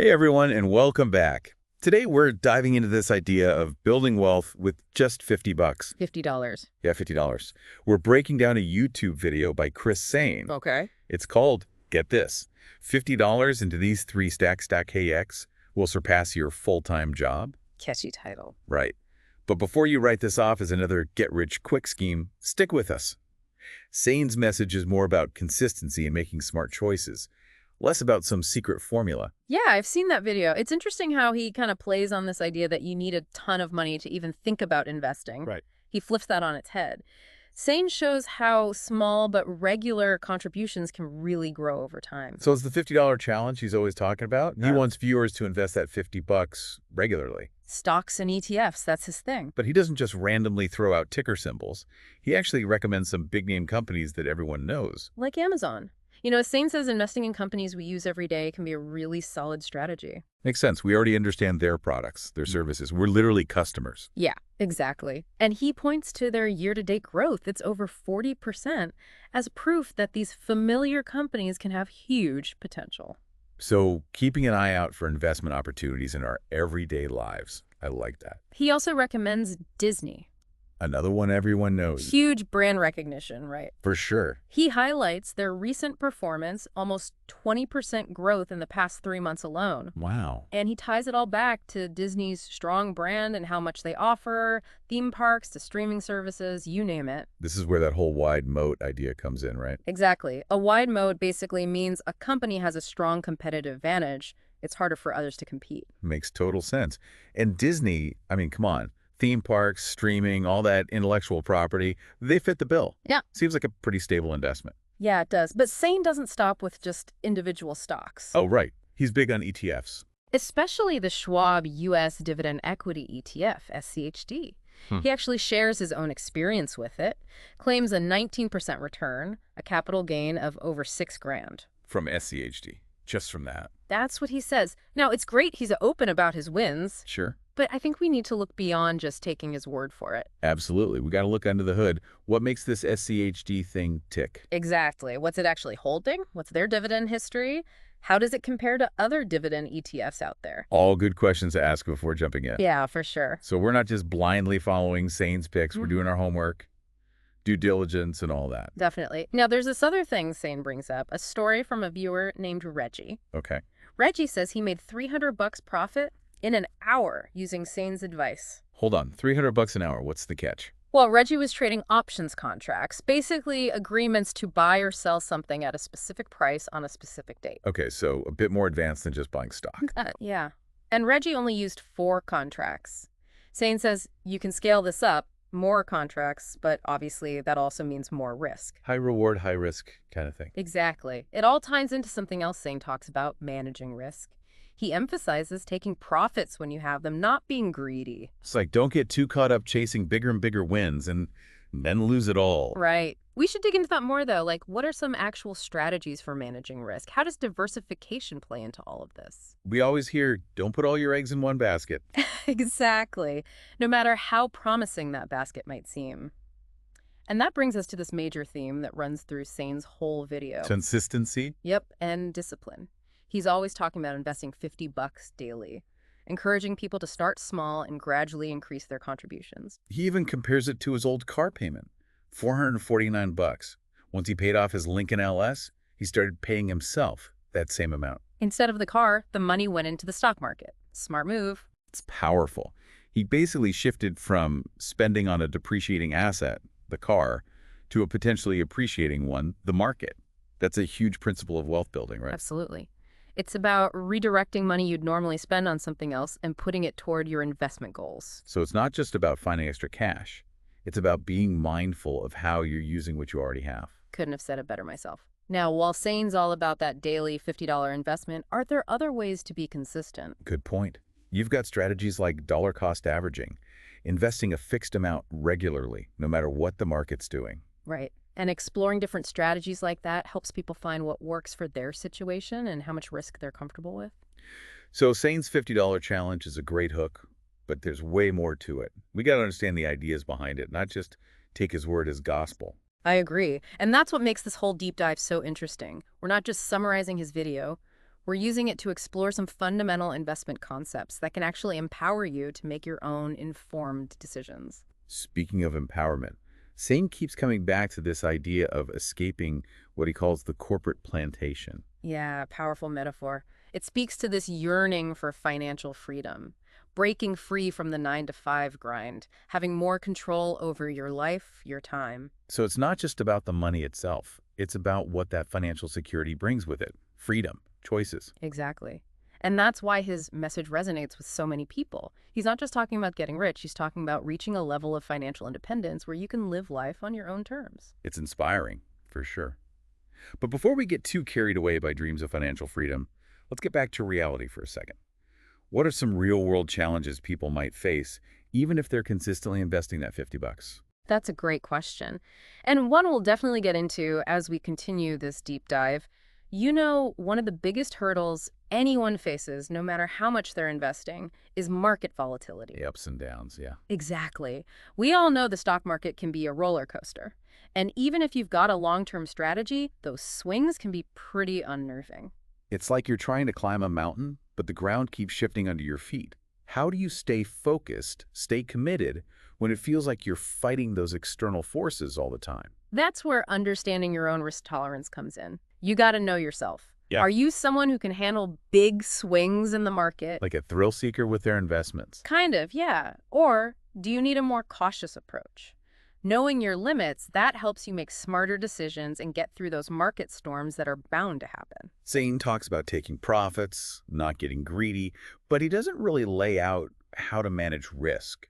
Hey everyone, and welcome back. Today we're diving into this idea of building wealth with just 50 bucks. $50. Yeah, $50. We're breaking down a YouTube video by Chris Sane. Okay. It's called, get this, $50 into these three stacks stack KX will surpass your full-time job. Catchy title. Right. But before you write this off as another get-rich-quick scheme, stick with us. Sane's message is more about consistency and making smart choices, less about some secret formula. Yeah, I've seen that video. It's interesting how he kind of plays on this idea that you need a ton of money to even think about investing. Right. He flips that on its head. Sane shows how small but regular contributions can really grow over time. So it's the $50 challenge he's always talking about. He wants viewers to invest that 50 bucks regularly. Stocks and ETFs, that's his thing. But he doesn't just randomly throw out ticker symbols. He actually recommends some big-name companies that everyone knows. Like Amazon. You know, as Sane says, investing in companies we use every day can be a really solid strategy. Makes sense. We already understand their products, their services. We're literally customers. Yeah, exactly. And he points to their year-to-date growth. It's over 40% as proof that these familiar companies can have huge potential. So keeping an eye out for investment opportunities in our everyday lives. I like that. He also recommends Disney. Another one everyone knows. Huge brand recognition, right? For sure. He highlights their recent performance, almost 20% growth in the past 3 months alone. Wow. And he ties it all back to Disney's strong brand and how much they offer, theme parks to streaming services, you name it. This is where that whole wide moat idea comes in, right? Exactly. A wide moat basically means a company has a strong competitive advantage. It's harder for others to compete. Makes total sense. And Disney, I mean, come on. Theme parks, streaming, all that intellectual property, they fit the bill. Yeah. Seems like a pretty stable investment. Yeah, it does. But Sane doesn't stop with just individual stocks. Oh, right. He's big on ETFs. Especially the Schwab U.S. Dividend Equity ETF, SCHD. He actually shares his own experience with it, claims a 19% return, a capital gain of over $6,000. From SCHD. Just from that. That's what he says. Now, it's great he's open about his wins, Sure. but I think we need to look beyond just taking his word for it. Absolutely. We got to look under the hood. What makes this SCHD thing tick? Exactly. What's it actually holding? What's their dividend history? How does it compare to other dividend ETFs out there? All good questions to ask before jumping in. Yeah, for sure. So we're not just blindly following Sane's picks. We're doing our homework, due diligence, and all that. Definitely. Now, there's this other thing Sane brings up, a story from a viewer named Reggie. Okay. Reggie says he made $300 profit in an hour using Sane's advice. Hold on. $300 an hour. What's the catch? Well, Reggie was trading options contracts, basically agreements to buy or sell something at a specific price on a specific date. Okay, so a bit more advanced than just buying stock. Yeah. And Reggie only used 4 contracts. Sane says you can scale this up, more contracts, but obviously that also means more risk. High reward, high risk kind of thing. Exactly. It all ties into something else Sane talks about, managing risk. He emphasizes taking profits when you have them, not being greedy. It's like, don't get too caught up chasing bigger and bigger wins and then lose it all. Right. We should dig into that more, though. Like, what are some actual strategies for managing risk? How does diversification play into all of this? We always hear, don't put all your eggs in one basket. Exactly. No matter how promising that basket might seem. And that brings us to this major theme that runs through Sane's whole video. Consistency? Yep, and discipline. He's always talking about investing $50 daily, encouraging people to start small and gradually increase their contributions. He even compares it to his old car payment, $449. Once he paid off his Lincoln LS, he started paying himself that same amount. Instead of the car, the money went into the stock market. Smart move. It's powerful. He basically shifted from spending on a depreciating asset, the car, to a potentially appreciating one, the market. That's a huge principle of wealth building, right? Absolutely. It's about redirecting money you'd normally spend on something else and putting it toward your investment goals. So it's not just about finding extra cash. It's about being mindful of how you're using what you already have. Couldn't have said it better myself. Now, while Sane's all about that daily $50 investment, are there other ways to be consistent? Good point. You've got strategies like dollar cost averaging, investing a fixed amount regularly, no matter what the market's doing. Right. And exploring different strategies like that helps people find what works for their situation and how much risk they're comfortable with. So Sane's $50 challenge is a great hook, but there's way more to it. We got to understand the ideas behind it, not just take his word as gospel. I agree. And that's what makes this whole deep dive so interesting. We're not just summarizing his video. We're using it to explore some fundamental investment concepts that can actually empower you to make your own informed decisions. Speaking of empowerment, Sane keeps coming back to this idea of escaping what he calls the corporate plantation. Yeah, powerful metaphor. It speaks to this yearning for financial freedom, breaking free from the 9 to 5 grind, having more control over your life, your time. So it's not just about the money itself. It's about what that financial security brings with it. Freedom, choices. Exactly. And that's why his message resonates with so many people. He's not just talking about getting rich, he's talking about reaching a level of financial independence where you can live life on your own terms. It's inspiring, for sure. But before we get too carried away by dreams of financial freedom, let's get back to reality for a second. What are some real-world challenges people might face, even if they're consistently investing that $50? That's a great question. And one we'll definitely get into as we continue this deep dive. One of the biggest hurdles anyone faces, no matter how much they're investing, is market volatility. The ups and downs, yeah. Exactly. We all know the stock market can be a roller coaster. And even if you've got a long-term strategy, those swings can be pretty unnerving. It's like you're trying to climb a mountain, but the ground keeps shifting under your feet. How do you stay focused, stay committed, when it feels like you're fighting those external forces all the time? That's where understanding your own risk tolerance comes in. You got to know yourself. Yeah. Are you someone who can handle big swings in the market? Like a thrill seeker with their investments. Kind of, yeah. Or do you need a more cautious approach? Knowing your limits, that helps you make smarter decisions and get through those market storms that are bound to happen. Sane talks about taking profits, not getting greedy, but he doesn't really lay out how to manage risk.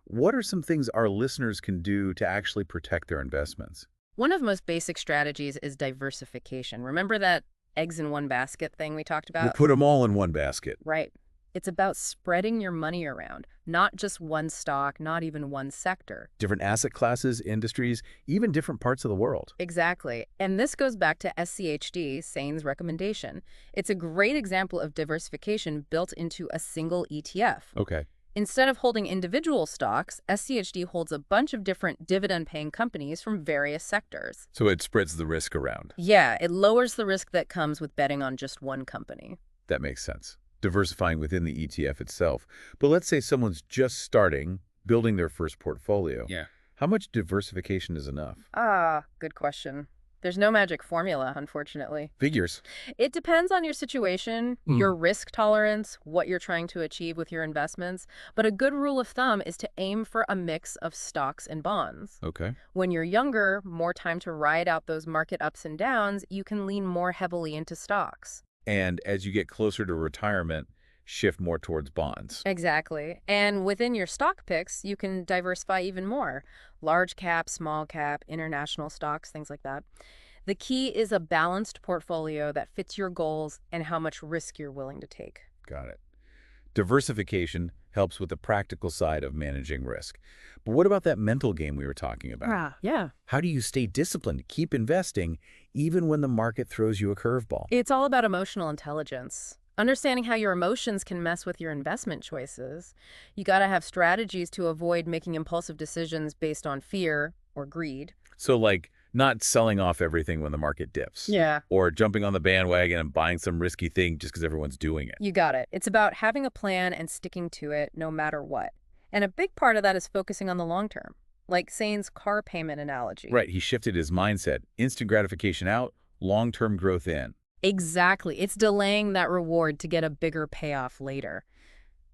What are some things our listeners can do to actually protect their investments? One of the most basic strategies is diversification. Remember that eggs in one basket thing we talked about? We'll put them all in one basket. Right. It's about spreading your money around, not just one stock, not even one sector. Different asset classes, industries, even different parts of the world. Exactly. And this goes back to SCHD, Sane's recommendation. It's a great example of diversification built into a single ETF. Okay. Instead of holding individual stocks, SCHD holds a bunch of different dividend-paying companies from various sectors. So it spreads the risk around. Yeah, it lowers the risk that comes with betting on just one company. That makes sense. Diversifying within the ETF itself. But let's say someone's just starting, building their first portfolio. Yeah. How much diversification is enough? Good question. There's no magic formula, unfortunately. Figures. It depends on your situation, your risk tolerance, what you're trying to achieve with your investments. But a good rule of thumb is to aim for a mix of stocks and bonds. Okay. When you're younger, more time to ride out those market ups and downs, you can lean more heavily into stocks. And as you get closer to retirement, shift more towards bonds. Exactly. And within your stock picks, you can diversify even more. Large cap, small cap, international stocks, things like that. The key is a balanced portfolio that fits your goals and how much risk you're willing to take. Got it. Diversification helps with the practical side of managing risk. But what about that mental game we were talking about? Yeah. How do you stay disciplined, keep investing, even when the market throws you a curveball? It's all about emotional intelligence. Understanding how your emotions can mess with your investment choices. You got to have strategies to avoid making impulsive decisions based on fear or greed. So like not selling off everything when the market dips. Yeah. Or jumping on the bandwagon and buying some risky thing just because everyone's doing it. You got it. It's about having a plan and sticking to it no matter what. And a big part of that is focusing on the long term, like Sane's car payment analogy. Right. He shifted his mindset. Instant gratification out, long-term growth in. Exactly. It's delaying that reward to get a bigger payoff later.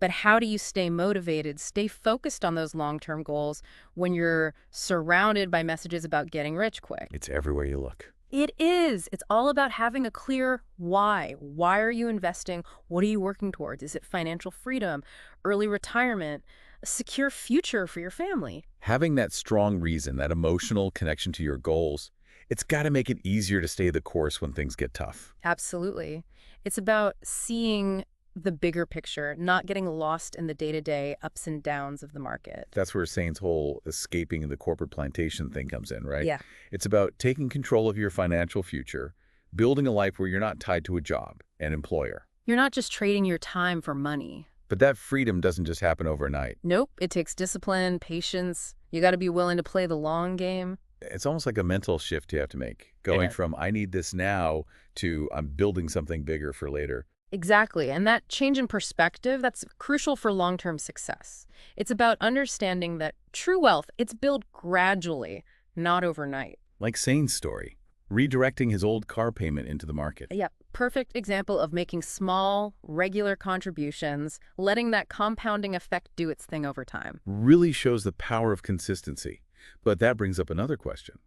But how do you stay motivated, stay focused on those long-term goals when you're surrounded by messages about getting rich quick? It's everywhere you look. It is. It's all about having a clear why. Why are you investing? What are you working towards? Is it financial freedom, early retirement, a secure future for your family? Having that strong reason, that emotional connection to your goals, it's got to make it easier to stay the course when things get tough. Absolutely. It's about seeing the bigger picture, not getting lost in the day-to-day ups and downs of the market. That's where Sane's whole escaping the corporate plantation thing comes in, right? Yeah. It's about taking control of your financial future, building a life where you're not tied to a job, an employer. You're not just trading your time for money. But that freedom doesn't just happen overnight. Nope. It takes discipline, patience. You got to be willing to play the long game. It's almost like a mental shift you have to make, It going is. from I need this now to I'm building something bigger for later. Exactly. And that change in perspective, that's crucial for long-term success. It's about understanding that true wealth, it's built gradually, not overnight. Like Sane's story, redirecting his old car payment into the market. Yeah, perfect example of making small, regular contributions, letting that compounding effect do its thing over time. Really shows the power of consistency. But that brings up another question.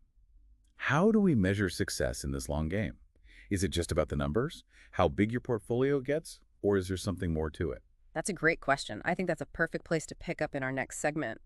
How do we measure success in this long game? Is it just about the numbers, how big your portfolio gets, or is there something more to it? That's a great question. I think that's a perfect place to pick up in our next segment.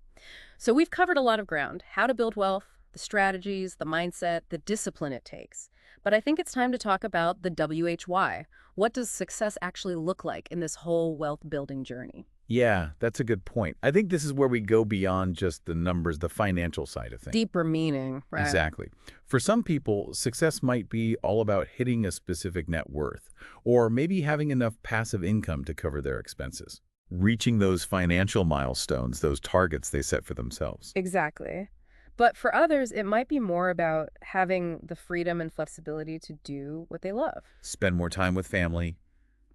So we've covered a lot of ground: how to build wealth, the strategies, the mindset, the discipline it takes. But I think it's time to talk about the WHY. What does success actually look like in this whole wealth building journey? Yeah, that's a good point. I think this is where we go beyond just the numbers, the financial side of things. Deeper meaning, right? Exactly. For some people, success might be all about hitting a specific net worth, or maybe having enough passive income to cover their expenses. Reaching those financial milestones, those targets they set for themselves. Exactly. But for others, it might be more about having the freedom and flexibility to do what they love. Spend more time with family,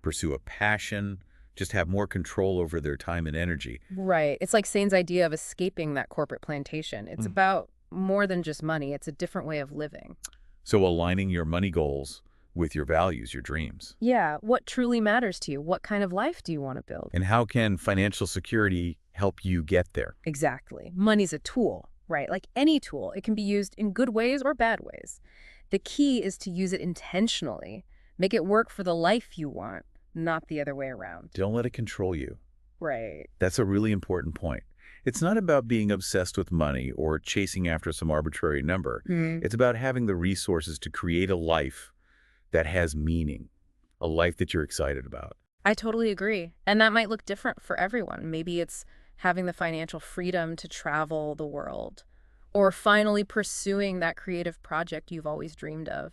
pursue a passion, just have more control over their time and energy. Right. It's like Sane's idea of escaping that corporate plantation. It's about more than just money. It's a different way of living. So aligning your money goals with your values, your dreams. Yeah. What truly matters to you? What kind of life do you want to build? And how can financial security help you get there? Exactly. Money's a tool, right? Like any tool, it can be used in good ways or bad ways. The key is to use it intentionally. Make it work for the life you want, not the other way around. Don't let it control you. Right. That's a really important point. It's not about being obsessed with money or chasing after some arbitrary number. Mm. It's about having the resources to create a life that has meaning, a life that you're excited about. I totally agree. And that might look different for everyone. Maybe it's having the financial freedom to travel the world, or finally pursuing that creative project you've always dreamed of.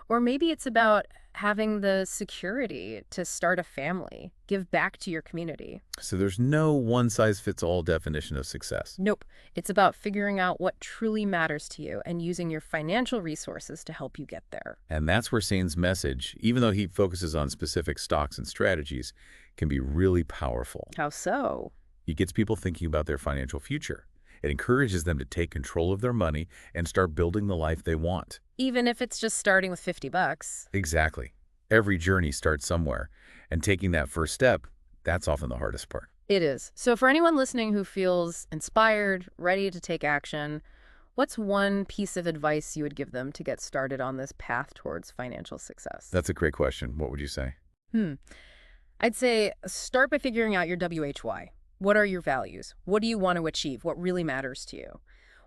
Or maybe it's about having the security to start a family, give back to your community. So there's no one-size-fits-all definition of success. Nope. It's about figuring out what truly matters to you and using your financial resources to help you get there. And that's where Sane's message, even though he focuses on specific stocks and strategies, can be really powerful. How so? It gets people thinking about their financial future. It encourages them to take control of their money and start building the life they want. Even if it's just starting with $50. Exactly. Every journey starts somewhere, and taking that first step, that's often the hardest part. It is. So for anyone listening who feels inspired, ready to take action, what's one piece of advice you would give them to get started on this path towards financial success? That's a great question. What would you say? Hmm. I'd say start by figuring out your WHY. What are your values? What do you want to achieve? What really matters to you?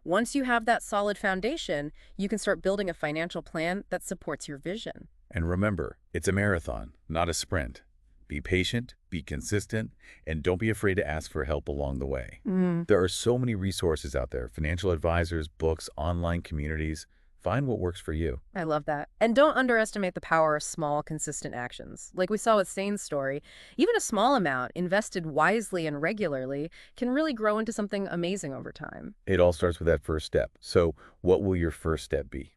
Once you have that solid foundation, you can start building a financial plan that supports your vision. And remember, it's a marathon, not a sprint. Be patient, be consistent, and don't be afraid to ask for help along the way. There are so many resources out there: financial advisors, books, online communities. Find what works for you. I love that. And don't underestimate the power of small, consistent actions. Like we saw with Sane's story, even a small amount invested wisely and regularly can really grow into something amazing over time. It all starts with that first step. So what will your first step be?